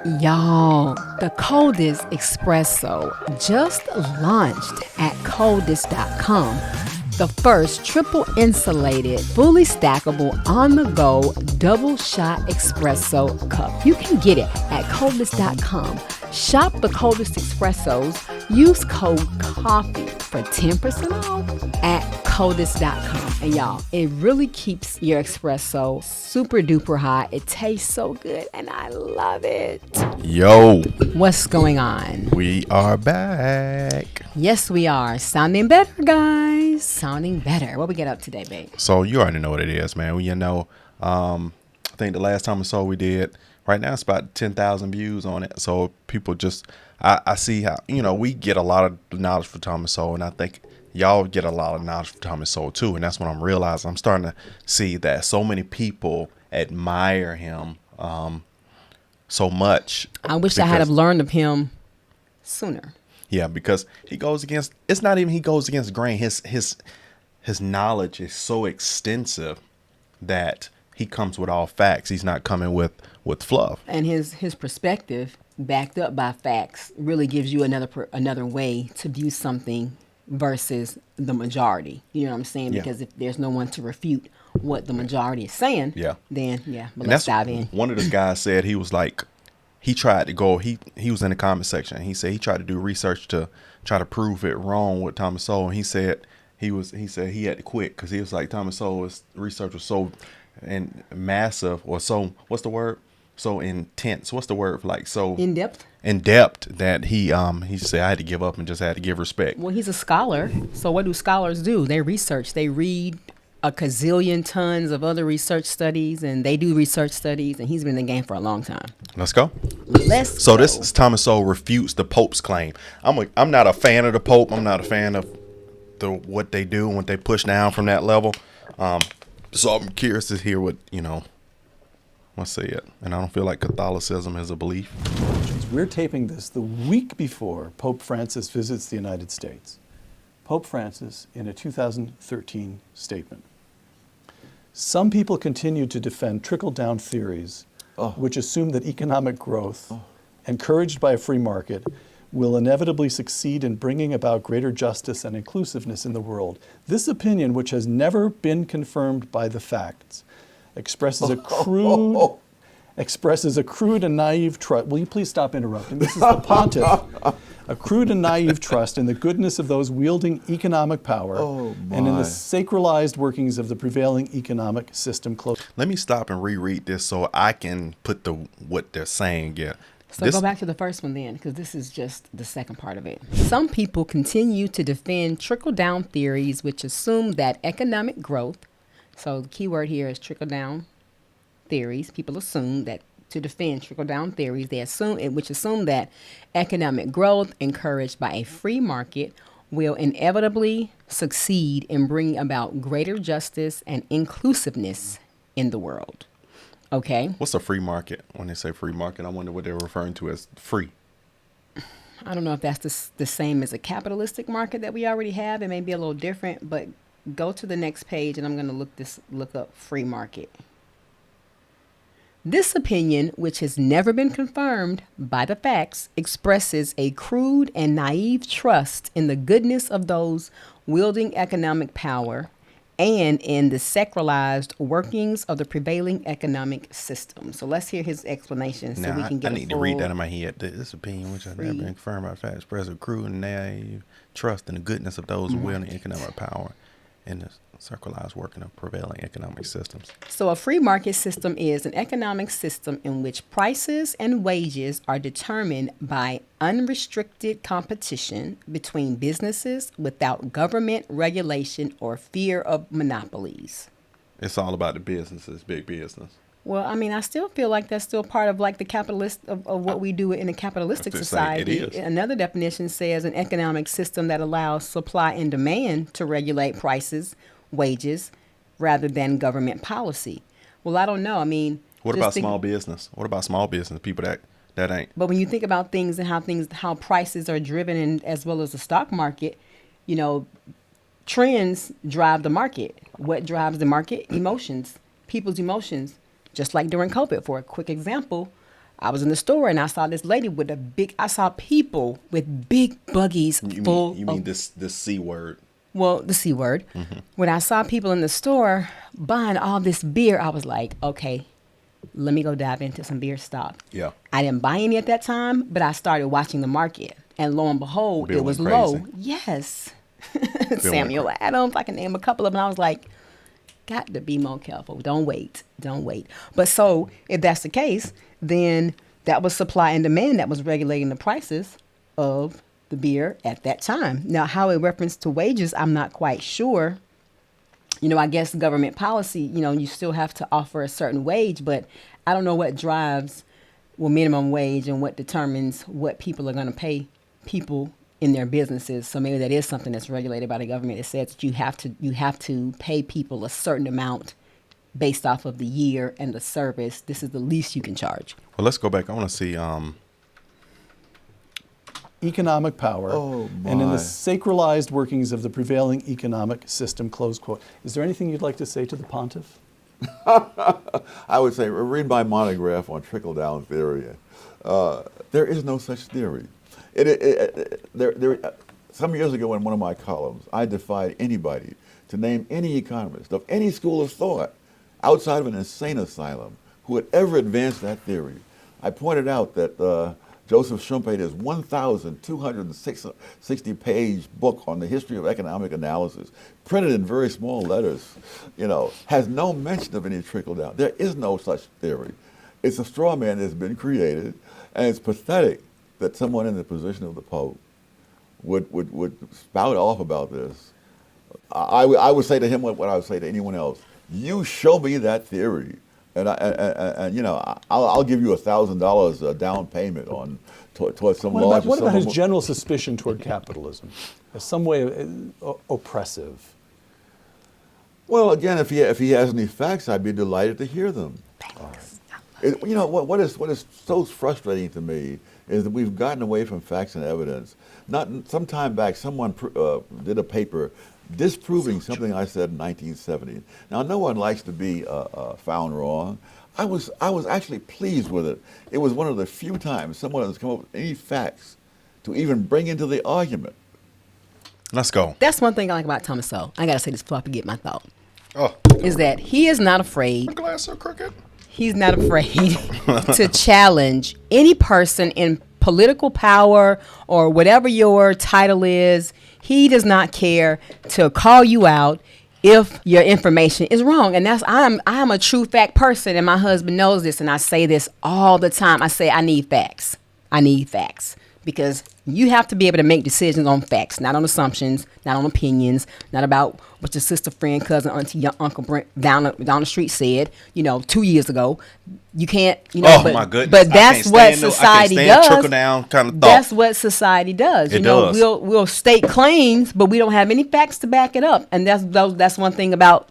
Y'all, the coldest espresso just launched at coldest.com. The first triple insulated, fully stackable, on the go, double shot espresso cup. You can get it at coldest.com. Shop the coldest espressos. Use code COFFEE for 10% off at coldest.com. And y'all, it really keeps your espresso super duper hot. It tastes so good and I love it. Yo, What's going on? we are back. Yes, we are. Sounding better, guys. Sounding better. What we get up today, babe? So you already know what it is, man. I think the last time or so we did, right now it's about 10,000 views on it. So people just, I see how, we get a lot of knowledge from Thomas Sowell, and I think y'all get a lot of knowledge from Thomas Sowell too. And that's what I'm realizing. I'm starting to see that so many people admire him so much. I wish I had have learned of him sooner. Yeah, because he goes against, it's not even he goes against grain. His knowledge is so extensive that he comes with all facts. He's not coming with fluff. And his perspective, backed up by facts, really gives you another way to view something versus the majority. You know what I'm saying? Yeah. Because if there's no one to refute what the majority is saying, then but let's dive in. One of the guys said he was like, he tried to go, he was in the comment section. He said he tried to do research to try to prove it wrong with Thomas Sowell. And he said he had to quit because he was like, Thomas Sowell's research was so massive, or so, what's the word? So intense. What's the word for, like, so In depth that he said I had to give up and just had to give respect. Well, he's a scholar. So what do scholars do? They research. They read a gazillion tons of other research studies, and they do research studies, and he's been in the game for a long time. Let's go. Let's go. This is Thomas Sowell refutes the Pope's claim. I'm not a fan of the Pope. I'm not a fan of what they do and what they push down from that level. So I'm curious to hear what, let's say it. And I don't feel like Catholicism is a belief. We're taping this the week before Pope Francis visits the United States. Pope Francis, in a 2013 statement, some people continue to defend trickle-down theories, which assume that economic growth, encouraged by a free market, will inevitably succeed in bringing about greater justice and inclusiveness in the world. This opinion, which has never been confirmed by the facts, expresses a crude and naive trust. Will you please stop interrupting? This is the pontiff. A crude and naive trust in the goodness of those wielding economic power and in the sacralized workings of the prevailing economic system. Let me stop and reread this so I can put what they're saying. Yeah. So go back to the first one then, because this is just the second part of it. Some people continue to defend trickle-down theories, which assume that economic growth, so the key word here is trickle-down theories. People assume that to defend trickle-down theories, which assume that economic growth encouraged by a free market will inevitably succeed in bringing about greater justice and inclusiveness in the world. Okay. What's a free market? When they say free market, I wonder what they're referring to as free. I don't know if that's the same as a capitalistic market that we already have. It may be a little different, but go to the next page and I'm going to look up free market. This opinion, which has never been confirmed by the facts, expresses a crude and naive trust in the goodness of those wielding economic power and in the sacralized workings of the prevailing economic system. So let's hear his explanation so we can get I need to read that in my head. This opinion, which has never been confirmed by facts, expresses a crude and naive trust in the goodness of those wielding economic power and the circularized working of prevailing economic systems. So a free market system is an economic system in which prices and wages are determined by unrestricted competition between businesses without government regulation or fear of monopolies. It's all about the businesses, big business. Well, I mean, I still feel like that's still part of like the capitalist of what we do in a capitalistic society. It is. Another definition says an economic system that allows supply and demand to regulate prices, wages, rather than government policy. Well, I don't know. I mean, what about small business? What about small business people that ain't? But when you think about things and how prices are driven, and as well as the stock market, trends drive the market. What drives the market? Emotions, people's emotions. Just like during COVID, for a quick example, I was in the store and I saw this lady with I saw people with big buggies full You mean this C word? Well, the C word. When I saw people in the store buying all this beer, I was like, okay, let me go dive into some beer stock. Yeah. I didn't buy any at that time, but I started watching the market. And lo and behold, Bill it was went low. crazy. Yes. went Samuel Adams, I can name a couple of them. I was like, got to be more careful. Don't wait. But so if that's the case, then that was supply and demand that was regulating the prices of the beer at that time. Now, how it referenced to wages, I'm not quite sure. I guess government policy, you still have to offer a certain wage, but I don't know what drives minimum wage and what determines what people are going to pay people in their businesses. So maybe that is something that's regulated by the government. It says that you have to pay people a certain amount based off of the year and the service. This is the least you can charge. Well, let's go back. I want to see. Economic power, and in the sacralized workings of the prevailing economic system, close quote. Is there anything you'd like to say to the pontiff? I would say read my monograph on trickle-down theory. There is no such theory. Some years ago in one of my columns, I defied anybody to name any economist of any school of thought outside of an insane asylum who had ever advanced that theory. I pointed out that Joseph Schumpeter's 1,260-page book on the history of economic analysis, printed in very small letters, has no mention of any trickle-down. There is no such theory. It's a straw man that's been created, and it's pathetic that someone in the position of the Pope would spout off about this. I would say to him what I would say to anyone else: you show me that theory, and I'll give you $1,000 down payment towards some large. What about his general suspicion toward capitalism as some way oppressive? Well, again, if he has any facts, I'd be delighted to hear them. What is so frustrating to me is that we've gotten away from facts and evidence. Some time back, someone did a paper disproving something I said in 1970. Now, no one likes to be found wrong. I was actually pleased with it. It was one of the few times someone has come up with any facts to even bring into the argument. Let's go. That's one thing I like about Thomas Sowell. I got to say this before I forget my thought. Oh, is that he is not afraid. the glass are crooked. He's not afraid to challenge any person in political power or whatever your title is. He does not care to call you out if your information is wrong. And I'm a true fact person, and my husband knows this, and I say this all the time. I say I need facts. Because you have to be able to make decisions on facts, not on assumptions, not on opinions, not about what your sister, friend, cousin, auntie, your uncle Brent down the street said, 2 years ago. You can't, my goodness. But that's what society does. Trickle down kind of thought. That's what society does. It does. We'll state claims, but we don't have any facts to back it up. And that's one thing about,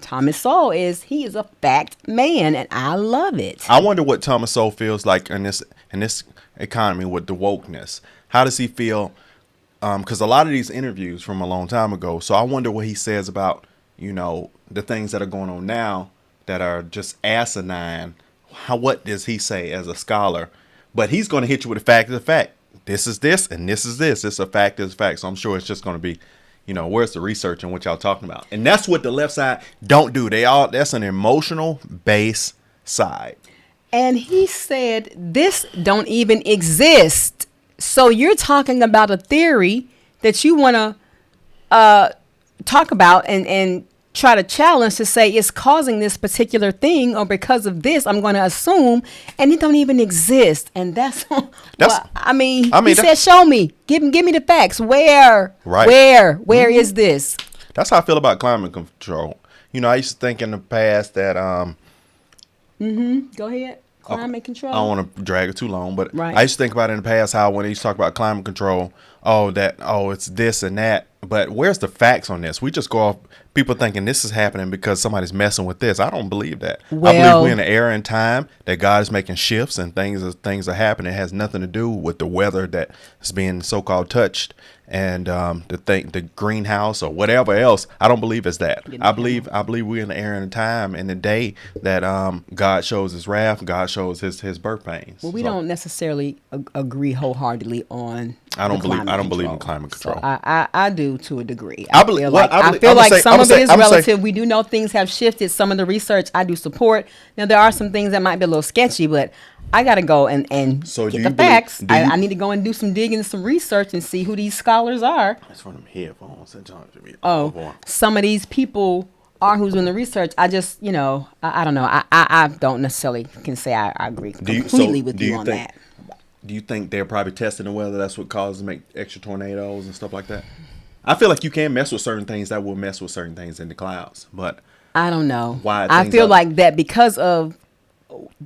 Thomas Sowell is he is a fact man, and I love it. I wonder what Thomas Sowell feels like in this economy with the wokeness. How does he feel? Because a lot of these interviews from a long time ago. So I wonder what he says about, the things that are going on now that are just asinine. What does he say as a scholar? But he's going to hit you with a fact is a fact. This is this and this is this. It's a fact is a fact. So I'm sure it's just going to be, where's the research and what y'all talking about? And that's what the left side don't do. That's an emotional base side. And he said, this don't even exist. So you're talking about a theory that you want to talk about and try to challenge to say it's causing this particular thing, or because of this, I'm going to assume, and it don't even exist. And he said, show me, give me the facts. Where is this? That's how I feel about climate control. I used to think in the past that, Go ahead. Climate control. I don't want to drag it too long, but right. I used to think about it in the past how when they used to talk about climate control, it's this and that. But where's the facts on this? We just go off people thinking this is happening because somebody's messing with this. I don't believe that. I Well- believe we're in an era and time that God is making shifts and things are happening. It has nothing to do with the weather that is being so-called touched and the greenhouse or whatever else. I don't believe it's that. I believe we're in the era and time and the day that God shows his wrath, God shows his birth pains. Well, we So, don't necessarily agree wholeheartedly on. I don't the believe climate in control. climate control. So I do to a degree. I believe- feel well, like, I believe- I feel I'ma like say- some I'ma of say- it is I'ma say- relative. We do know things have shifted. Some of the research I do support. Now there are some things that might be a little sketchy, but I got to go and So do get you the believe- facts. do you- I need to go and do some digging and some research and see who these scholars are. That's from them headphones. That junk to me. Oh, boy. some of these people are who's doing the research. I just, I don't know. I don't necessarily can say I agree completely with you on that. Do you think they're probably testing the weather? That's what causes make extra tornadoes and stuff like that. I feel like you can mess with certain things that will mess with certain things in the clouds, but I don't know. Why I things feel are- like that because of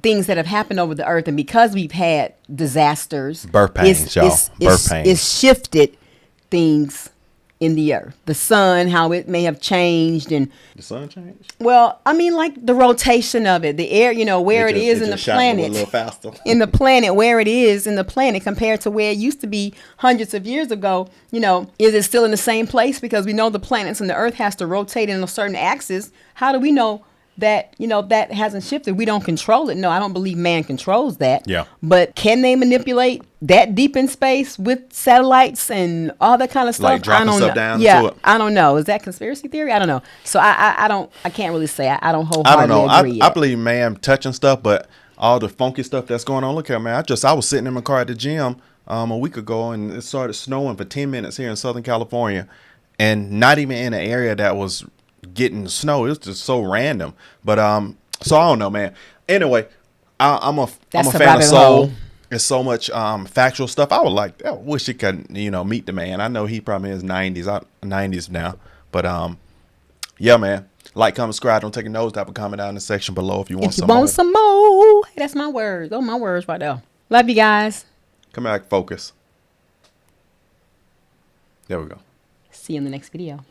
things that have happened over the earth and because we've had disasters, Birth pains, y'all. Birth pains. It's shifted things in the earth. The sun, how it may have changed, and the sun changed. well, I mean, like the rotation of it, the air, where it is in the just shot a little planet. faster. In the planet, where it is in the planet compared to where it used to be hundreds of years ago, is it still in the same place? Because we know the planets and the earth has to rotate in a certain axis. How do we know that, that hasn't shifted? We don't control it. No, I don't believe man controls that. Yeah. But can they manipulate that deep in space with satellites and all that kind of stuff? Like dropping I don't stuff know. down Yeah, to it? I don't know. Is that conspiracy theory? I don't know. So I can't really say. I don't I wholeheartedly don't know. agree I yet. believe man touching stuff, but all the funky stuff that's going on. Look here, man. I was sitting in my car at the gym a week ago, and it started snowing for 10 minutes here in Southern California, and not even in an area that was getting snow. It was just so random. But so I don't know, man. Anyway, I'm a That's the fan of rabbit Sowell. hole. It's so much factual stuff. I wish he could, meet the man. I know he probably is 90s now. But yeah, man. Like, comment, subscribe. Don't take a nose. Type a comment down in the section below if you want If you some want more. some more, hey, that's my words. Those are my words right there. Love you guys. Come back, focus. There we go. See you in the next video.